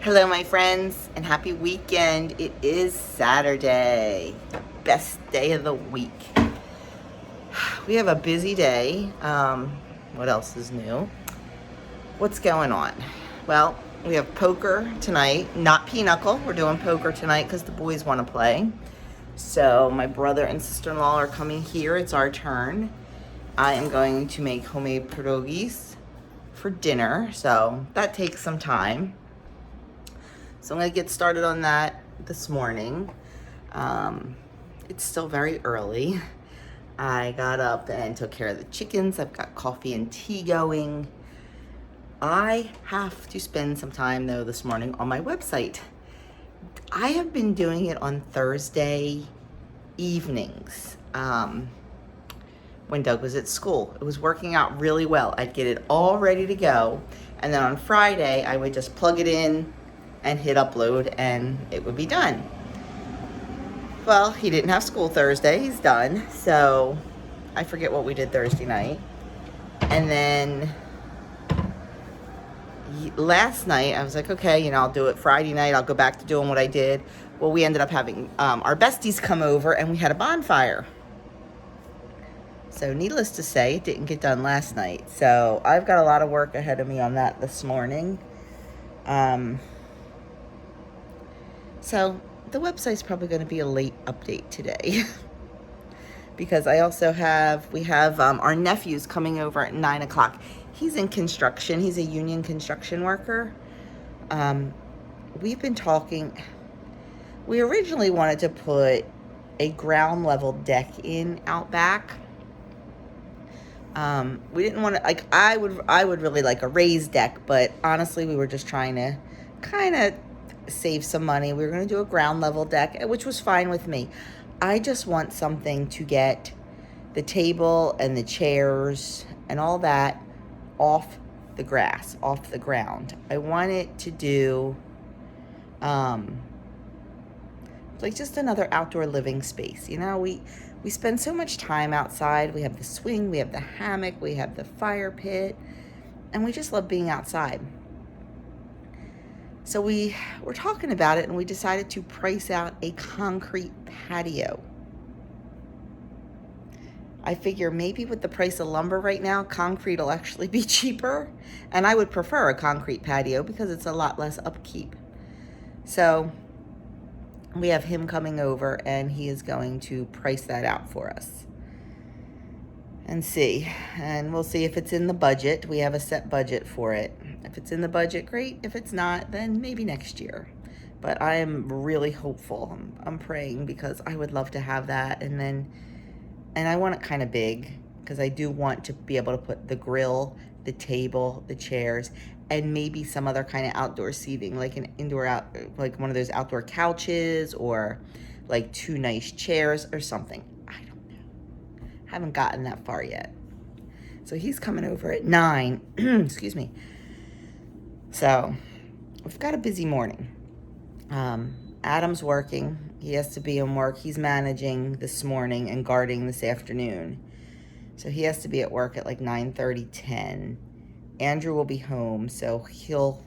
Hello, my friends, and happy weekend. It is Saturday, the best day of the week. We have a busy day. What else is new? What's going on? Well, we have poker tonight, not pinochle. We're doing poker tonight because the boys want to play. So, my brother and sister-in-law are coming here. It's our turn. I am going to make homemade pierogies for dinner, so that takes some time. So I'm going to get started on that this morning. It's still very early. I got up and took care of the chickens. I've got coffee and tea going. I have to spend some time, though, this morning on my website. I have been doing it on Thursday evenings when Doug was at school. It was working out really well. I'd get it all ready to go. And then on Friday, I would just plug it in and hit upload and it would be done. Well, he didn't have school Thursday. He's done. So I forget what we did Thursday night. And then last night I was like, okay, I'll do it Friday night. I'll go back to doing what I did. Well, we ended up having our besties come over and we had a bonfire. So needless to say, it didn't get done last night. So I've got a lot of work ahead of me on that this morning. So the website's probably going to be a late update today because we have our nephew's coming over at 9 o'clock. He's in construction. He's a union construction worker. We've been talking. We originally wanted to put a ground level deck in out back. We didn't want to, I would really like a raised deck, but honestly, we were just trying to kind of save some money. We were going to do a ground level deck, which was fine with me. I just want something to get the table and the chairs and all that off the grass, off the ground. I want it to do like just another outdoor living space. We spend so much time outside. We have the swing, we have the hammock, we have the fire pit, and we just love being outside. So we were talking about it and we decided to price out a concrete patio. I figure maybe with the price of lumber right now, concrete will actually be cheaper. And I would prefer a concrete patio because it's a lot less upkeep. So we have him coming over and he is going to price that out for us. And see. And we'll see if it's in the budget. We have a set budget for it. If it's in the budget, great. If it's not, then maybe next year. But I am really hopeful. I'm praying because I would love to have that. And I want it kind of big because I do want to be able to put the grill, the table, the chairs, and maybe some other kind of outdoor seating, like like one of those outdoor couches or like 2 nice chairs or something. I don't know. Haven't gotten that far yet. So he's coming over at 9. Excuse me. So we've got a busy morning. Adam's working. He has to be in work. He's managing this morning and guarding this afternoon. So he has to be at work at like 9:30, 10. Andrew will be home, so he'll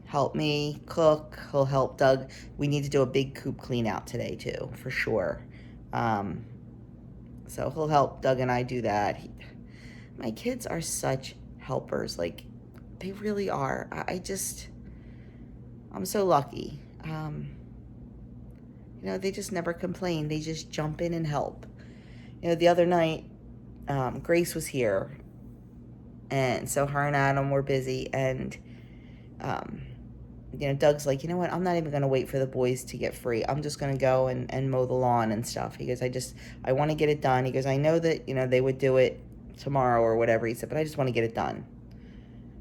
help me cook. He'll help Doug. We need to do a big coop clean out today too, for sure. So he'll help Doug and I do that. My kids are such helpers. Like, they really are. I'm so lucky. They just never complain. They just jump in and help. The other night, Grace was here. And so her and Adam were busy. And, Doug's like, you know what? I'm not even going to wait for the boys to get free. I'm just going to go and mow the lawn and stuff. He goes, I want to get it done. He goes, I know that, they would do it tomorrow or whatever. He said, but I just want to get it done.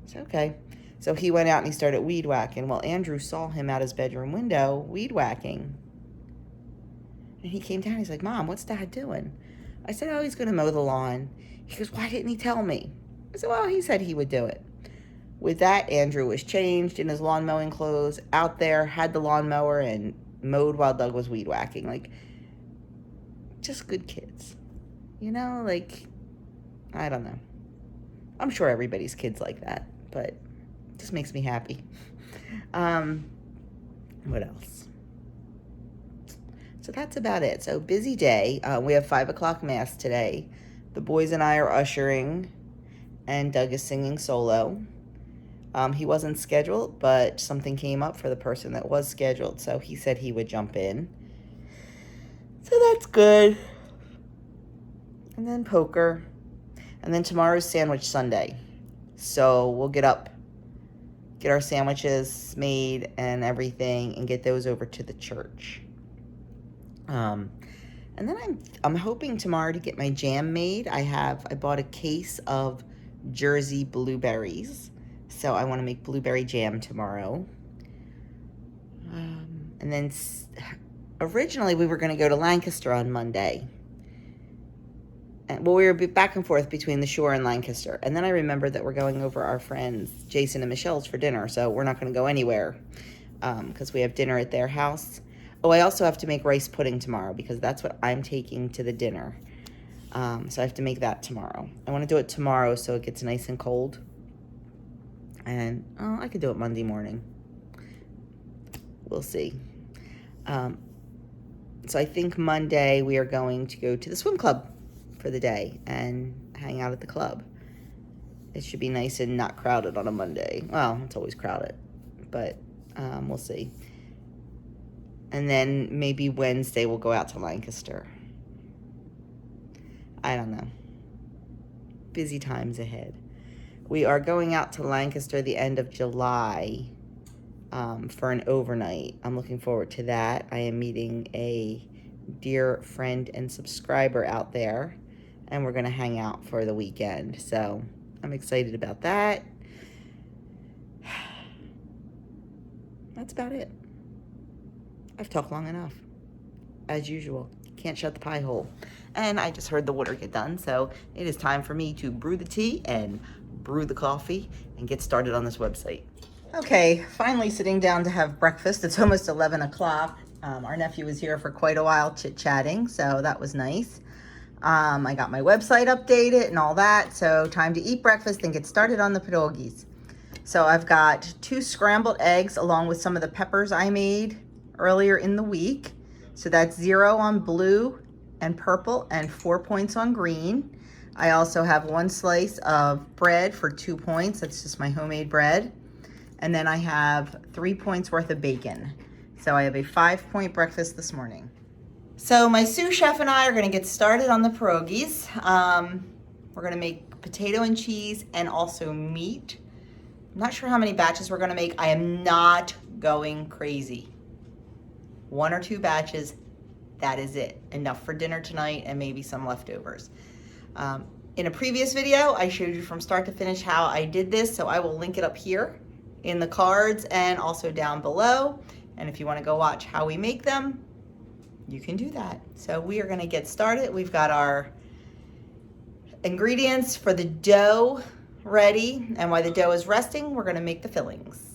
I said, okay. So he went out and he started weed whacking. Well, Andrew saw him out his bedroom window weed whacking. And he came down. He's like, Mom, what's Dad doing? I said, oh, he's going to mow the lawn. He goes, why didn't he tell me? I said, well, he said he would do it. With that, Andrew was changed in his lawn mowing clothes, out there, had the lawnmower, and mowed while Doug was weed whacking. Like, just good kids. I don't know. I'm sure everybody's kid's like that, but Just makes me happy. What else? So that's about it. So busy day. We have 5 o'clock mass today. The boys and I are ushering, and Doug is singing solo. He wasn't scheduled, but something came up for the person that was scheduled, so he said he would jump in. So that's good. And then poker. And then tomorrow's Sandwich Sunday. So we'll get up, get our sandwiches made and everything, and get those over to the church. And then I'm hoping tomorrow to get my jam made. I bought a case of Jersey blueberries, so I want to make blueberry jam tomorrow. And then originally we were going to go to Lancaster on Monday. Well, we were back and forth between the Shore and Lancaster. And then I remembered that we're going over our friends Jason and Michelle's for dinner, so we're not going to go anywhere because we have dinner at their house. Oh, I also have to make rice pudding tomorrow because that's what I'm taking to the dinner. So I have to make that tomorrow. I want to do it tomorrow so it gets nice and cold. And I could do it Monday morning. We'll see. So I think Monday we are going to go to the swim club for the day and hang out at the club. It should be nice and not crowded on a Monday. Well, it's always crowded, but we'll see. And then maybe Wednesday we'll go out to Lancaster. I don't know. Busy times ahead. We are going out to Lancaster the end of July for an overnight. I'm looking forward to that. I am meeting a dear friend and subscriber out there, and we're going to hang out for the weekend. So I'm excited about that. That's about it. I've talked long enough. As usual, can't shut the pie hole. And I just heard the water get done, so it is time for me to brew the tea and brew the coffee and get started on this website. Okay, finally sitting down to have breakfast. It's almost 11 o'clock. Our nephew was here for quite a while chit-chatting, so that was nice. I got my website updated and all that, so time to eat breakfast and get started on the pierogies. So I've got 2 scrambled eggs along with some of the peppers I made earlier in the week. So that's 0 on blue and purple and 4 points on green. I also have 1 slice of bread for 2 points. That's just my homemade bread. And then I have 3 points worth of bacon. So I have a 5-point breakfast this morning. So my sous chef and I are going to get started on the pierogies. We're going to make potato and cheese and also meat. I'm not sure how many batches we're going to make. I am not going crazy. 1 or 2 batches, that is it. Enough for dinner tonight and maybe some leftovers. In a previous video, I showed you from start to finish how I did this, so I will link it up here in the cards and also down below. And if you want to go watch how we make them, you can do that. So we are going to get started. We've got our ingredients for the dough ready, and while the dough is resting, we're going to make the fillings.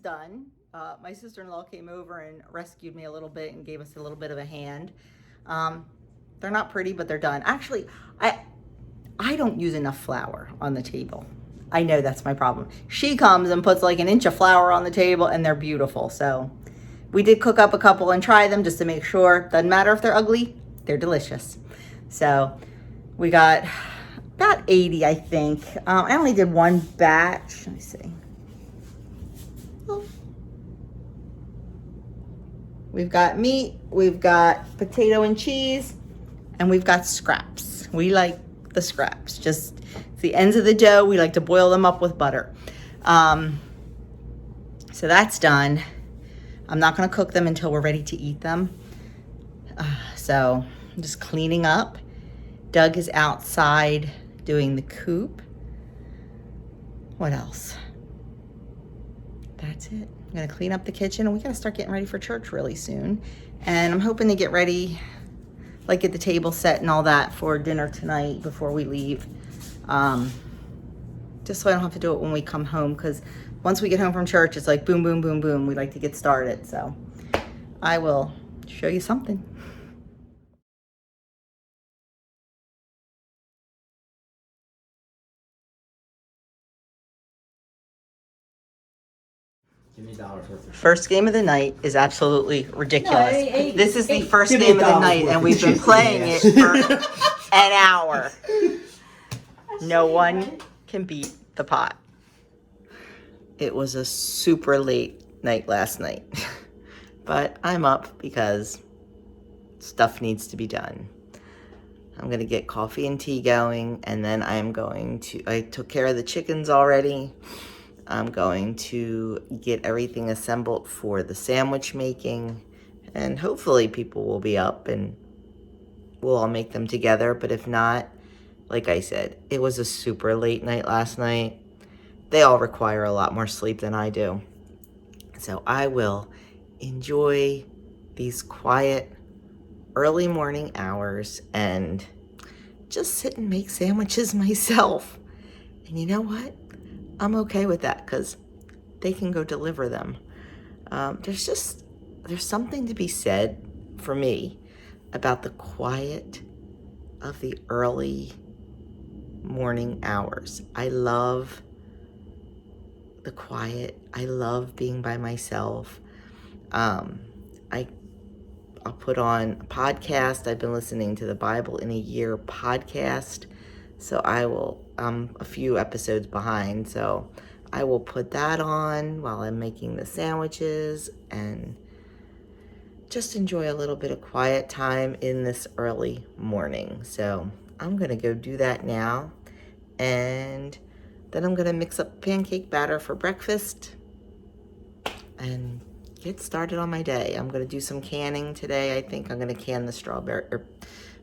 Done. My sister-in-law came over and rescued me a little bit and gave us a little bit of a hand. They're not pretty, but they're done. Actually, I don't use enough flour on the table. I know that's my problem. She comes and puts like an inch of flour on the table and they're beautiful. So we did cook up a couple and try them just to make sure. Doesn't matter if they're ugly, they're delicious. So we got about 80, I think. I only did 1 batch. Let me see. We've got meat, we've got potato and cheese, and we've got scraps. We like the scraps. Just the ends of the dough, we like to boil them up with butter. So that's done. I'm not gonna cook them until we're ready to eat them. So I'm just cleaning up. Doug is outside doing the coop. What else? that's it. I'm gonna clean up the kitchen, and we gotta start getting ready for church really soon. And I'm hoping to get ready, like get the table set and all that for dinner tonight before we leave. Just so I don't have to do it when we come home, because once we get home from church, it's like boom, boom, boom, boom. We like to get started. So I will show you something. Give me $1 worth of First game of the night is absolutely ridiculous. No, This is the first Give me game of the $1 night, worth and of we've been chicken, playing yes. it for an hour. No one can beat the pot. It was a super late night last night, but I'm up because stuff needs to be done. I'm gonna get coffee and tea going, and then I took care of the chickens already. I'm going to get everything assembled for the sandwich making, and hopefully people will be up and we'll all make them together. But if not, like I said, it was a super late night last night. They all require a lot more sleep than I do. So I will enjoy these quiet early morning hours and just sit and make sandwiches myself. And you know what? I'm okay with that because they can go deliver them. There's something to be said for me about the quiet of the early morning hours. I love the quiet. I love being by myself. I'll put on a podcast. I've been listening to the Bible in a Year podcast. So I'm a few episodes behind. So I will put that on while I'm making the sandwiches and just enjoy a little bit of quiet time in this early morning. So I'm going to go do that now. And then I'm going to mix up pancake batter for breakfast and get started on my day. I'm going to do some canning today. I think I'm going to can the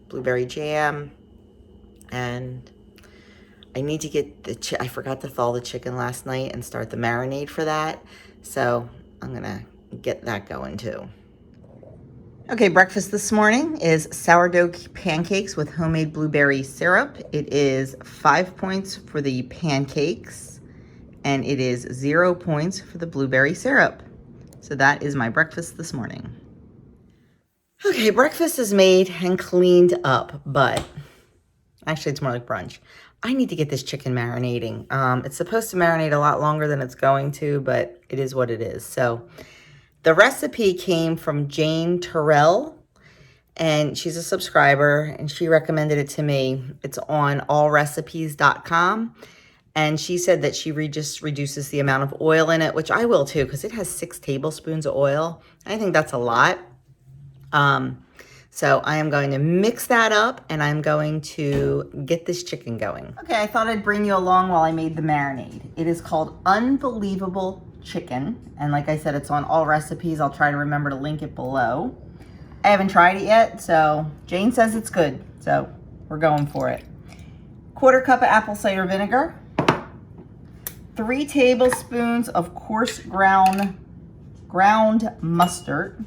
blueberry jam. And I need to get I forgot to thaw the chicken last night and start the marinade for that. So I'm going to get that going too. Okay, breakfast this morning is sourdough pancakes with homemade blueberry syrup. It is 5 points for the pancakes, and it is 0 points for the blueberry syrup. So that is my breakfast this morning. Okay, breakfast is made and cleaned up, but actually it's more like brunch. I need to get this chicken marinating. It's supposed to marinate a lot longer than it's going to, but it is what it is. So the recipe came from Jane Terrell, and she's a subscriber, and she recommended it to me. It's on allrecipes.com, and she said that she just reduces the amount of oil in it, which I will too, because it has 6 tablespoons of oil. I think that's a lot. So I am going to mix that up, and I'm going to get this chicken going. Okay, I thought I'd bring you along while I made the marinade. It is called Unbelievable Chicken, and like I said, it's on all recipes. I'll try to remember to link it below. I haven't tried it yet, so Jane says it's good, so we're going for it. 1/4 cup of apple cider vinegar, 3 tablespoons of coarse ground mustard,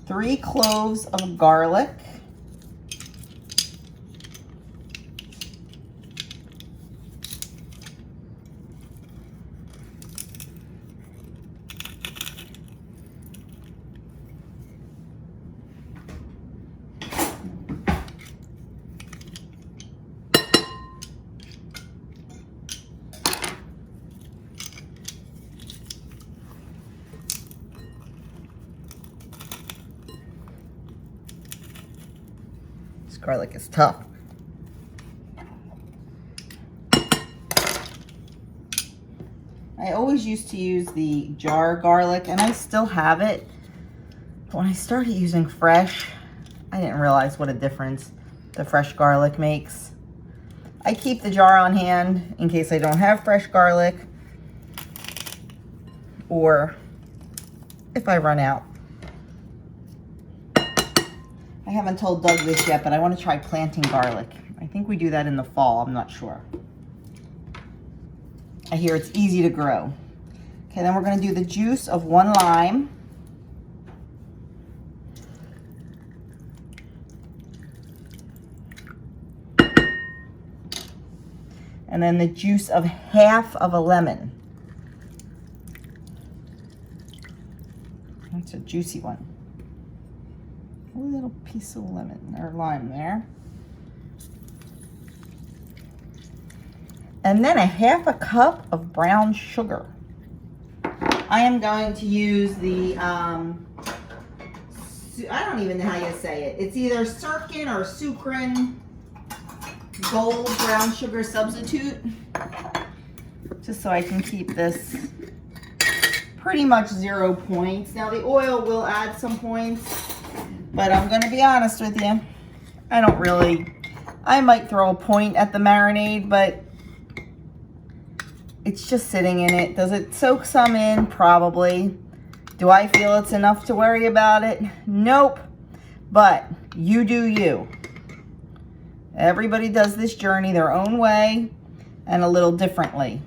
3 cloves of garlic, 'This garlic is tough. I always used to use the jar garlic, and I still have it. But when I started using fresh, I didn't realize what a difference the fresh garlic makes. I keep the jar on hand in case I don't have fresh garlic, or if I run out. I haven't told Doug this yet, but I want to try planting garlic. I think we do that in the fall. I'm not sure. I hear it's easy to grow. Okay, then we're going to do the juice of 1 lime. And then the juice of half of a lemon. That's a juicy one. A little piece of lemon or lime there. And then a half a cup of brown sugar. I am going to use the, I don't even know how you say it. It's either Sirkin or Sucrin Gold brown sugar substitute. Just so I can keep this pretty much 0 points. Now the oil will add some points, but I'm going to be honest with you. I might throw a point at the marinade, but it's just sitting in it. Does it soak some in? Probably. Do I feel it's enough to worry about it? Nope. But you do you. Everybody does this journey their own way and a little differently.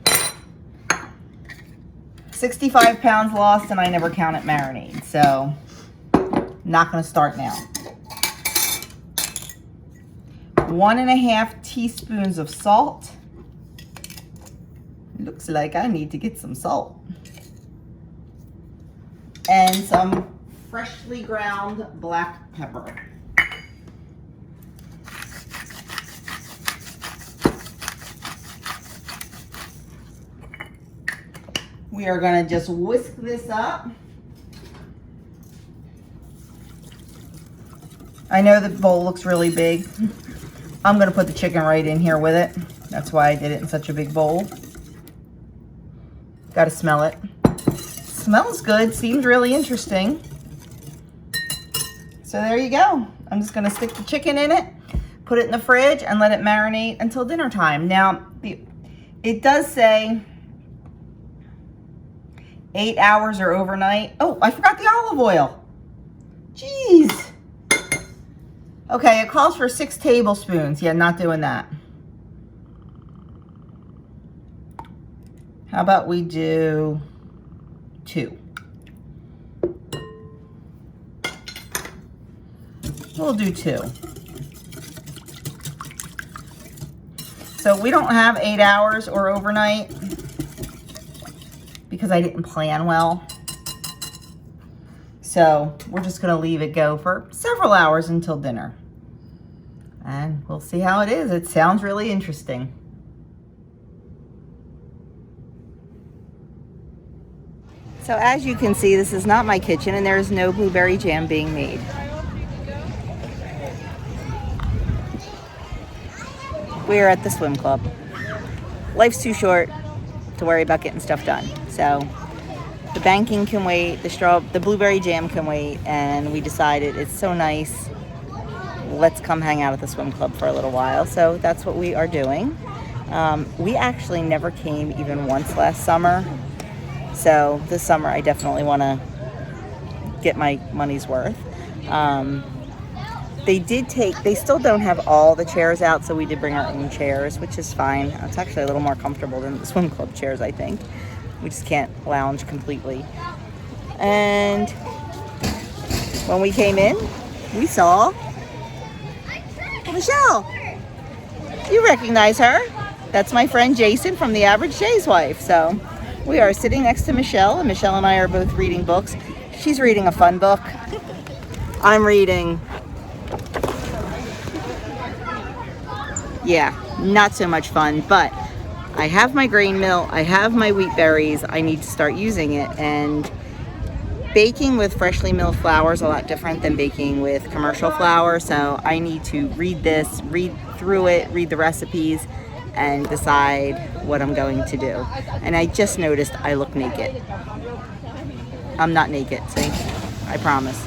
65 pounds lost and I never count it marinade. So, not going to start now. 1.5 teaspoons of salt. Looks like I need to get some salt. And some freshly ground black pepper. We are going to just whisk this up. I know the bowl looks really big. I'm going to put the chicken right in here with it. That's why I did it in such a big bowl. Got to smell it. Smells good. Seems really interesting. So there you go. I'm just going to stick the chicken in it, put it in the fridge, and let it marinate until dinner time. Now, it does say 8 hours or overnight. Oh, I forgot the olive oil. Jeez. Okay, it calls for 6 tablespoons. Yeah, not doing that. How about we do 2? We'll do 2. So we don't have 8 hours or overnight because I didn't plan well. So we're just going to leave it go for several hours until dinner. And we'll see how it is. It sounds really interesting. So as you can see, this is not my kitchen and there is no blueberry jam being made. We're at the swim club. Life's too short to worry about getting stuff done. So the banking can wait, the blueberry jam can wait, and we decided it's so nice. Let's come hang out at the swim club for a little while. So that's what we are doing. We actually never came even once last summer. So this summer I definitely want to get my money's worth. They still don't have all the chairs out, so we did bring our own chairs, which is fine. It's actually a little more comfortable than the swim club chairs, I think. We just can't lounge completely. And when we came in, we saw Michelle. You recognize her? That's my friend Jason from The Average Jay's Wife. So we are sitting next to Michelle, and Michelle and I are both reading books. She's reading a fun book. I'm reading, yeah, not so much fun, but I have my grain mill, I have my wheat berries, I need to start using it. And baking with freshly milled flour is a lot different than baking with commercial flour, so I need to read this, read through it, read the recipes, and decide what I'm going to do. And I just noticed I look naked. I'm not naked, see? I promise.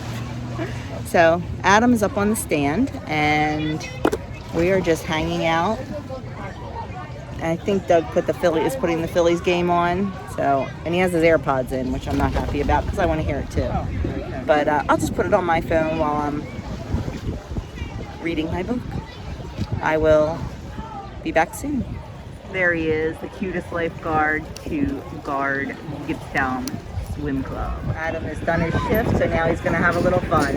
So Adam is up on the stand and we are just hanging out. I think Doug is putting the Phillies game on. So, and he has his AirPods in, which I'm not happy about because I want to hear it too. But I'll just put it on my phone while I'm reading my book. I will be back soon. There he is, the cutest lifeguard to guard Gibbstown Swim Club. Adam has done his shift, so now he's going to have a little fun.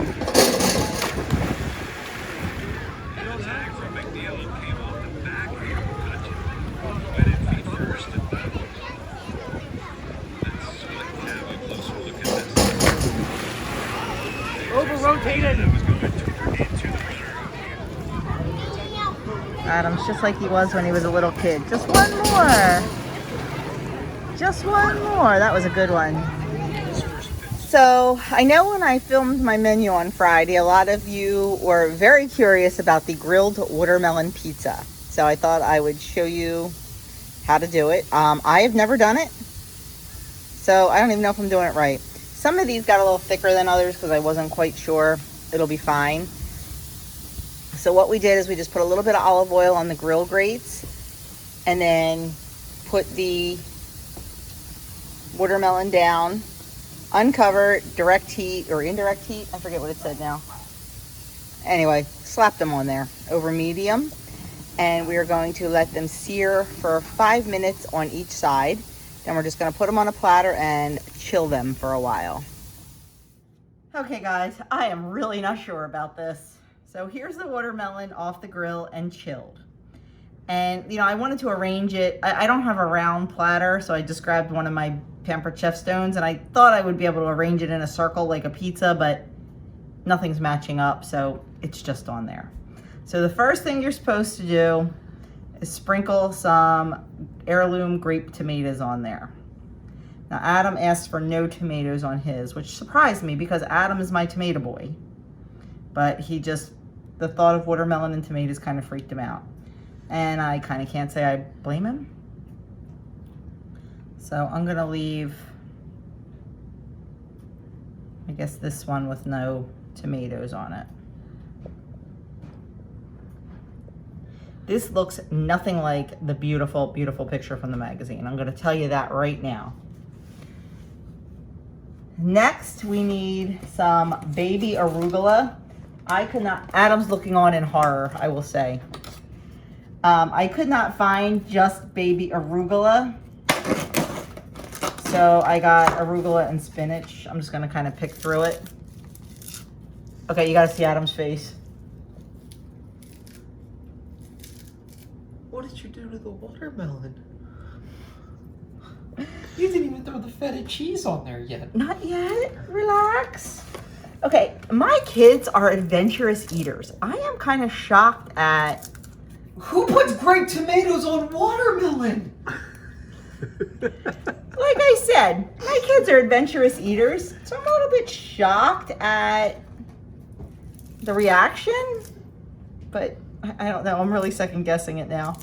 Over-rotated. Adam's just like he was when he was a little kid. Just one more. Just one more. That was a good one. So I know when I filmed my menu on Friday, a lot of you were very curious about the grilled watermelon pizza. So I thought I would show you how to do it. I have never done it, so I don't even know if I'm doing it right. Some of these got a little thicker than others because I wasn't quite sure. It'll be fine. So what we did is we just put a little bit of olive oil on the grill grates and then put the watermelon down, uncover, direct heat or indirect heat. I forget what it said now. Anyway, slap them on there over medium. And we are going to let them sear for 5 minutes on each side. Then we're just going to put them on a platter and chill them for a while. Okay guys, I am really not sure about this. So here's the watermelon off the grill and chilled. And you know, I wanted to arrange it. I don't have a round platter, so I just grabbed one of my Pampered Chef stones and I thought I would be able to arrange it in a circle like a pizza, but nothing's matching up, so it's just on there. So the first thing you're supposed to do is sprinkle some heirloom grape tomatoes on there. Now Adam asked for no tomatoes on his, which surprised me because Adam is my tomato boy. But the thought of watermelon and tomatoes kind of freaked him out. And I kind of can't say I blame him. So I'm gonna leave, I guess, this one with no tomatoes on it. This looks nothing like the beautiful, beautiful picture from the magazine. I'm gonna tell you that right now. Next, we need some baby arugula. I could not, Adam's looking on in horror, I will say. I could not find just baby arugula. So I got arugula and spinach. I'm just gonna kind of pick through it. Okay, you gotta see Adam's face. What did you do to the watermelon? You didn't even throw the feta cheese on there yet. Not yet. Relax. Okay, my kids are adventurous eaters. I am kind of shocked at... Who puts grape tomatoes on watermelon? Like I said, my kids are adventurous eaters, so I'm a little bit shocked at the reaction, but I don't know. I'm really second guessing it now.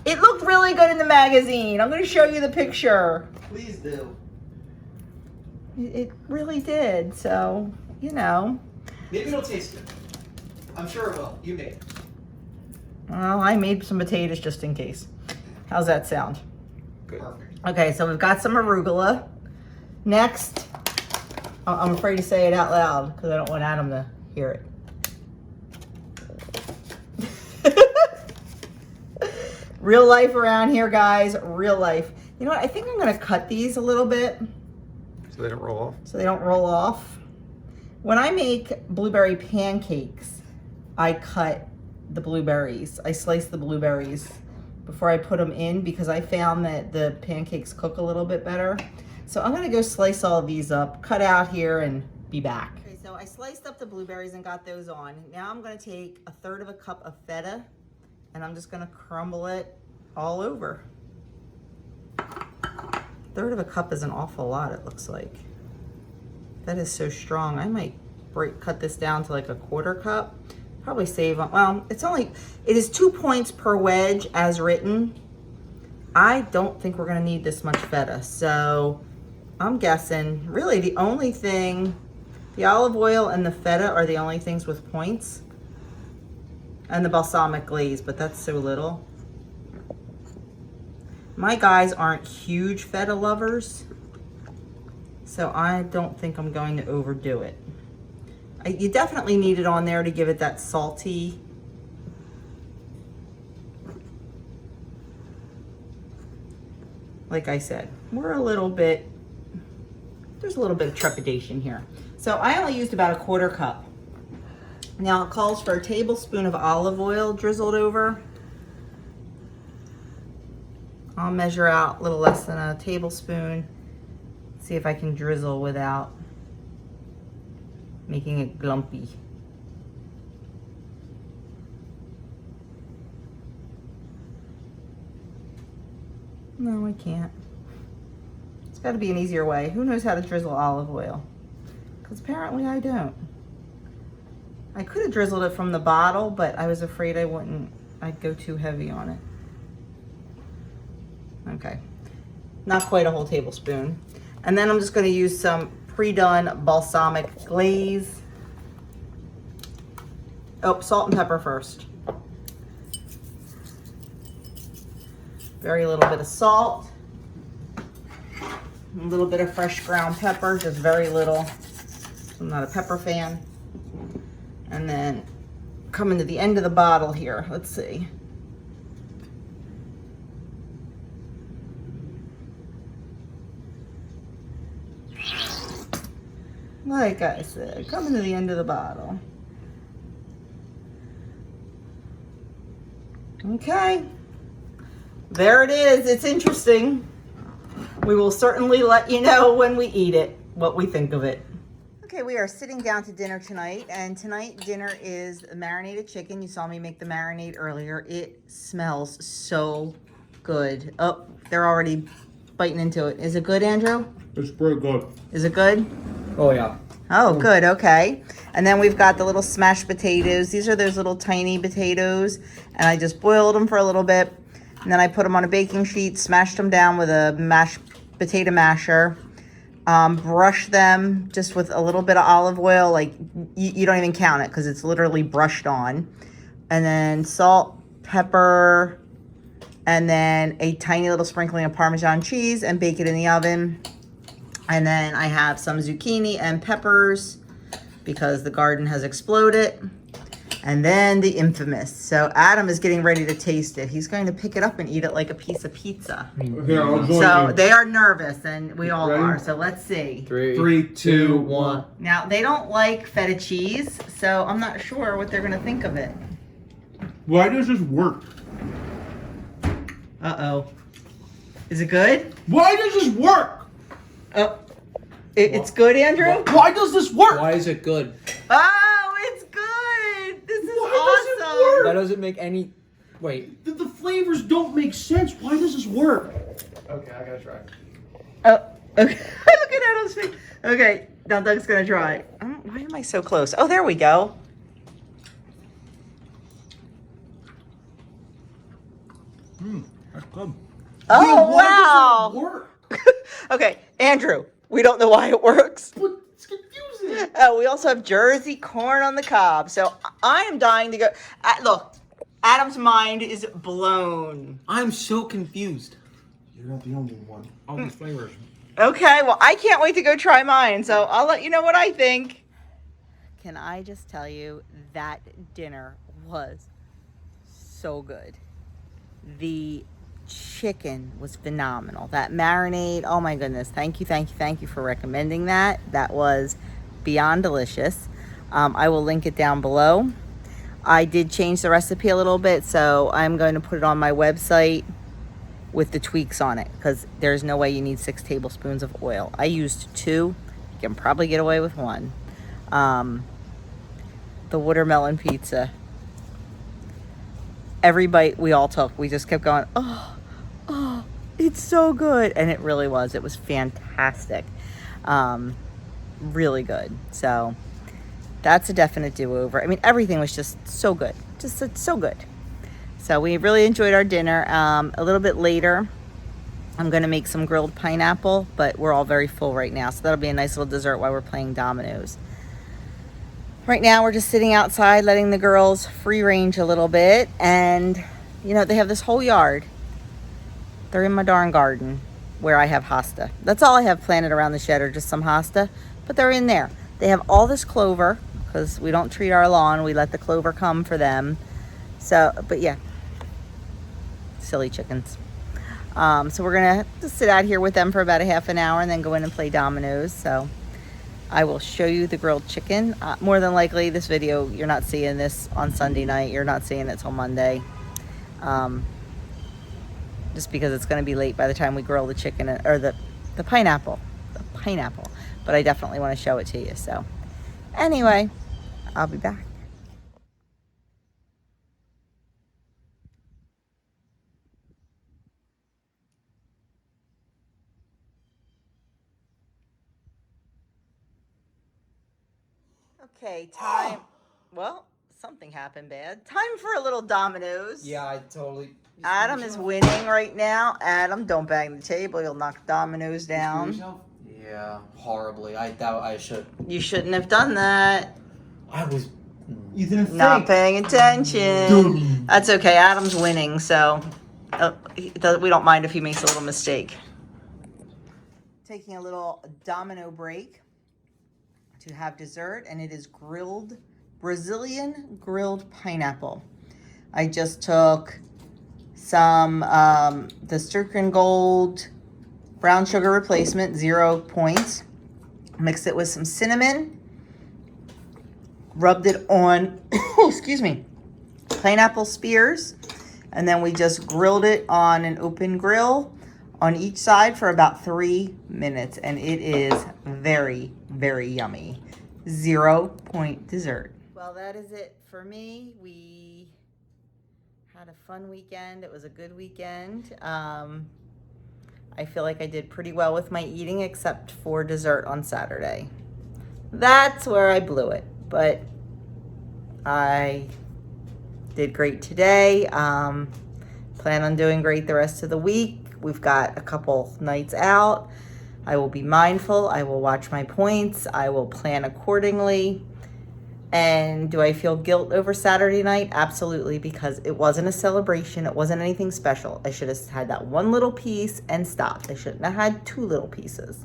It looked really good in the magazine. I'm going to show you the picture. Please do. It really did. So, you know. Maybe it'll taste good. I'm sure it will. You made it. Well, I made some potatoes just in case. How's that sound? Good. Perfect. Okay, so we've got some arugula. Next, I'm afraid to say it out loud because I don't want Adam to hear it. Real life around here, guys. Real life. You know what? I think I'm going to cut these a little bit. So they don't roll off? So they don't roll off. When I make blueberry pancakes, I cut the blueberries. I slice the blueberries before I put them in because I found that the pancakes cook a little bit better. So I'm going to go slice all of these up, cut out here, and be back. Okay, so I sliced up the blueberries and got those on. Now I'm going to take 1/3 of a cup of feta and I'm just going to crumble it all over. 1/3 of a cup is an awful lot, it looks like. That is so strong. I might cut this down to like 1/4 cup. Probably save, well, it is 2 points per wedge as written. I don't think we're gonna need this much feta. So I'm guessing really the only thing, the olive oil and the feta are the only things with points. And the balsamic glaze, but that's so little. My guys aren't huge feta lovers, so I don't think I'm going to overdo it. You definitely need it on there to give it that salty. Like I said, there's a little bit of trepidation here. So I only used about a 1/4 cup. Now it calls for a tablespoon of olive oil drizzled over. I'll measure out a little less than a tablespoon. See if I can drizzle without making it glumpy. No, I can't. It's got to be an easier way. Who knows how to drizzle olive oil? Because apparently I don't. I could have drizzled it from the bottle, but I was afraid I'd go too heavy on it. Okay, not quite a whole tablespoon. And then I'm just going to use some pre-done balsamic glaze. Oh, salt and pepper first. Very little bit of salt. A little bit of fresh ground pepper, just very little. I'm not a pepper fan. And then coming to the end of the bottle here, let's see. Like I said, coming to the end of the bottle. Okay. There it is. It's interesting. We will certainly let you know when we eat it, what we think of it. Okay, we are sitting down to dinner tonight, and tonight dinner is marinated chicken. You saw me make the marinade earlier. It smells so good. Oh, they're already biting into it. Is it good, Andrew? It's pretty good. Is it good? Oh, yeah. Oh, good. Okay. And then we've got the little smashed potatoes. These are those little tiny potatoes, and I just boiled them for a little bit. And then I put them on a baking sheet, smashed them down with a mashed potato masher, brushed them just with a little bit of olive oil. Like you don't even count it because it's literally brushed on. And then salt, pepper, and then a tiny little sprinkling of Parmesan cheese, and bake it in the oven. And then I have some zucchini and peppers because the garden has exploded. And then the infamous. So Adam is getting ready to taste it. He's going to pick it up and eat it like a piece of pizza. Here, I'll join So you. they are nervous, and we all Ready? are. So let's see. 3, 2, 1. Now, they don't like feta cheese, so I'm not sure what they're going to think of it. Why does this work? Uh-oh. Is it good? Why does this work? Oh, it's good, Andrew? Why does this work? Why is it good? Oh, it's good. This is Why does it awesome. work? That doesn't make any. Wait. The flavors don't make sense. Why does this work? Okay, I gotta try. Oh, okay. Look at Adam's face. Okay, now Doug's gonna try. Why am I so close? Oh, there we go. That's good. Oh, Why wow. does it work? Okay, Andrew, we don't know why it works. But it's confusing. We also have Jersey corn on the cob. So I am dying to go. Look, Adam's mind is blown. I'm so confused. You're not the only one. All these flavors. Okay, well, I can't wait to go try mine. So I'll let you know what I think. Can I just tell you that dinner was so good. The chicken was phenomenal. That marinade, oh my goodness. Thank you for recommending that. That was beyond delicious. I will link it down below. I did change the recipe a little bit, so I'm going to put it on my website with the tweaks on it, because there's no way you need 6 tablespoons of oil. I used 2. You can probably get away with 1. The watermelon pizza. Every bite we all took, we just kept going, oh, it's so good. And it really was. It was fantastic. Really good. So that's a definite do-over. I mean, everything was just so good. Just so good. So we really enjoyed our dinner. A little bit later, I'm going to make some grilled pineapple, but we're all very full right now. So that'll be a nice little dessert while we're playing dominoes. Right now, we're just sitting outside, letting the girls free range a little bit. And, you know, they have this whole yard. They're in my darn garden where I have hosta. That's all I have planted around the shed, or just some hosta. But they're in there. They have all this clover, because we don't treat our lawn. We let the clover come for them. So, but yeah, silly chickens. So we're gonna just sit out here with them for about a half an hour and then go in and play dominoes. So I will show you the grilled chicken. More than likely this video, you're not seeing this on Sunday night. You're not seeing it till Monday. Just because it's gonna be late by the time we grill the chicken, or the pineapple. The pineapple. But I definitely wanna show it to you. So anyway, I'll be back. Okay, time. Well, something happened bad. Time for a little dominoes. Yeah, I totally. Adam is winning right now. Adam, don't bang the table. You'll knock dominoes down. Yeah, horribly. I doubt I should. You shouldn't have done that. I was. You didn't think. Not paying attention. That's okay. Adam's winning, so we don't mind if he makes a little mistake. Taking a little domino break to have dessert, and it is Brazilian grilled pineapple. I just took some the Sturken Gold brown sugar replacement, 0 points. Mixed it with some cinnamon. Rubbed it on, excuse me, pineapple spears. And then we just grilled it on an open grill on each side for about 3 minutes. And it is very, very yummy. 0 point dessert. Well, that is it for me. We had a fun weekend. It was a good weekend. I feel like I did pretty well with my eating, except for dessert on Saturday. That's where I blew it, but I did great today. Plan on doing great the rest of the week. We've got a couple nights out. I will be mindful. I will watch my points. I will plan accordingly. And do I feel guilt over Saturday night? Absolutely, because it wasn't a celebration. It wasn't anything special. I should have had that one little piece and stopped. I shouldn't have had 2 little pieces.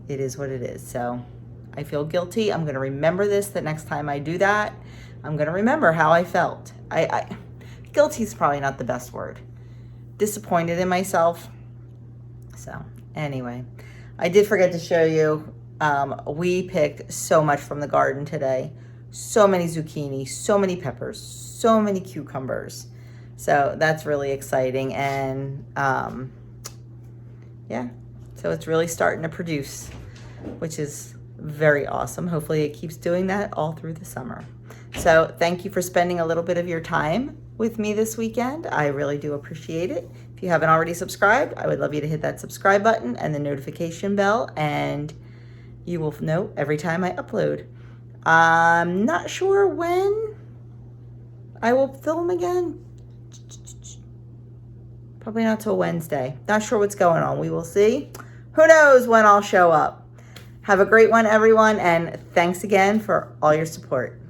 It is what it is. So I feel guilty. I'm going to remember this the next time I do that. I'm going to remember how I felt. Guilty is probably not the best word. Disappointed in myself. So anyway, I did forget to show you. We picked so much from the garden today. So many zucchini, so many peppers, so many cucumbers. So that's really exciting. And yeah, so it's really starting to produce, which is very awesome. Hopefully it keeps doing that all through the summer. So thank you for spending a little bit of your time with me this weekend. I really do appreciate it. If you haven't already subscribed, I would love you to hit that subscribe button and the notification bell, and you will know every time I upload. I'm not sure when I will film again. Probably not till Wednesday. Not sure what's going on. We will see. Who knows when I'll show up. Have a great one, everyone, and thanks again for all your support.